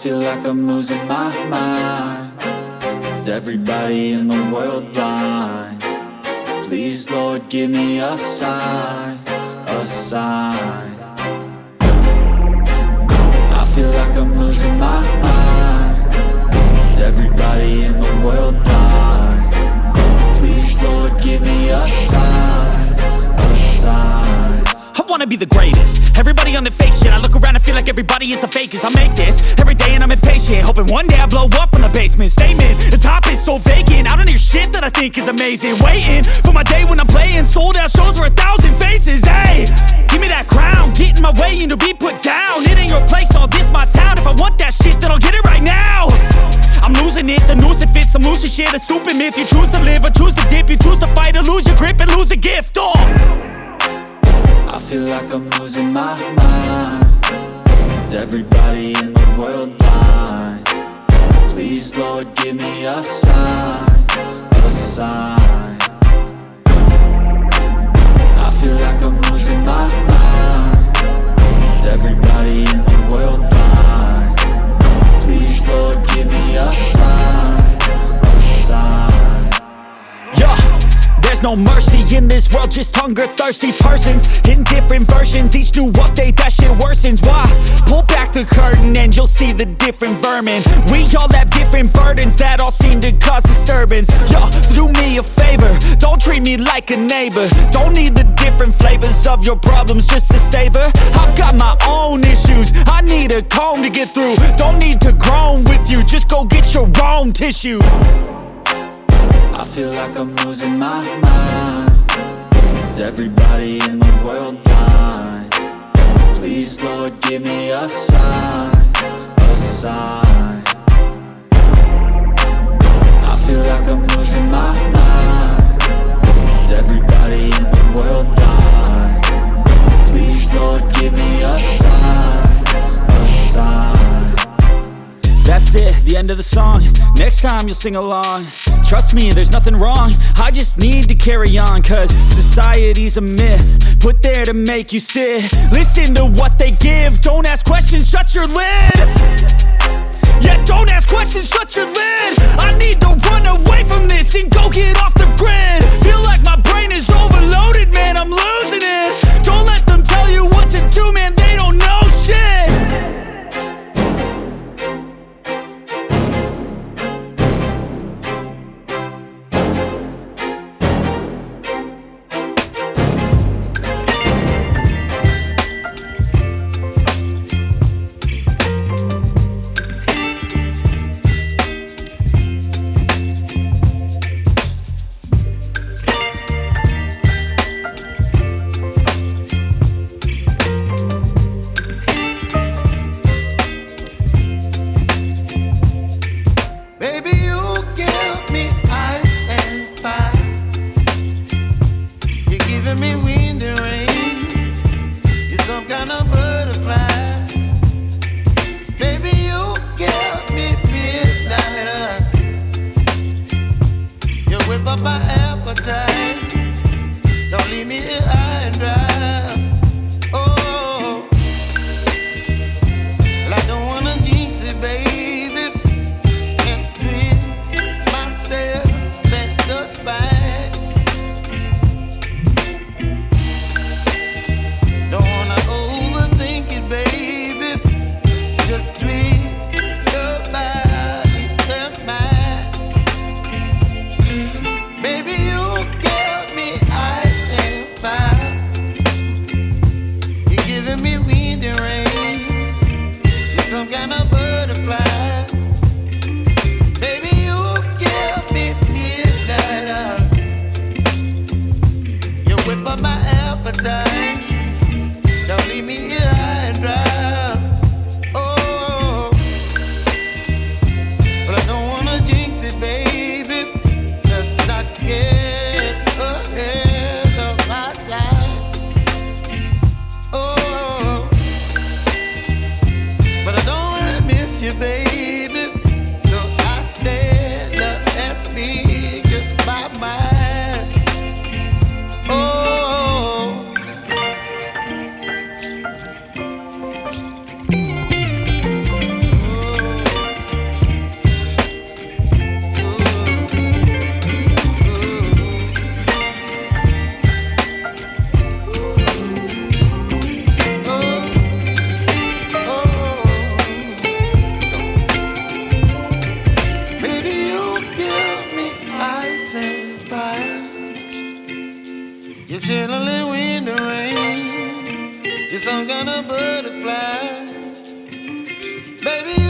feel like I'm losing my mind. Is everybody in the world blind? Please, Lord, give me a sign, a sign. I feel like I'm losing my mind. Is everybody in the world blind? Please, Lord, give me a sign, a sign. I wanna be the greatest. Everybody on the fake shit. I look around and feel like everybody is the fakest. I make this every day and I'm impatient, hoping one day I blow up from the basement. Statement, the top is so vacant. I don't hear shit that I think is amazing. Waiting for my day when I'm playing sold out shows for 1,000 faces. Hey, give me that crown, get in my way and to be put down. It ain't your place, all this my town. If I want that shit, then I'll get it right now. I'm losing it, the noose it fits. I'm losing shit, a stupid myth. You choose to live or choose to dip. You choose to fight or lose your grip and lose a gift. I feel like I'm losing my mind. Is everybody in the world blind? Please, Lord, give me a sign, a sign. I feel like I'm losing my mind. Is everybody in the world blind? Please, Lord, give me a sign, a sign. Yeah. There's no mercy in this world, just hunger-thirsty persons in different versions. Each new update, that shit worsens. Why? Pull back the curtain and you'll see the different vermin. We all have different burdens that all seem to cause disturbance. Yo, so do me a favor, don't treat me like a neighbor. Don't need the different flavors of your problems just to savor. I've got my own issues, I need a comb to get through. Don't need to groan with you, just go get your own tissue. I feel like I'm losing my mind. Is everybody in the world blind? Please, Lord, give me a sign, a sign. I feel like I'm losing my mind. Is everybody in the world blind? Please, Lord, give me a sign, a sign. That's it, the end of the song. Next time you'll sing along. Trust me, there's nothing wrong. I just need to carry on, cause society's a myth put there to make you sit. Listen to what they give. Don't ask questions, shut your lid. Yeah, don't ask questions, shut your lid. I need to run away from this and go get off the grid. Feel like my brain is overloaded, man, I'm losing it. Don't let them tell you what to do, man, they don't know shit. some kind of butterfly. Baby,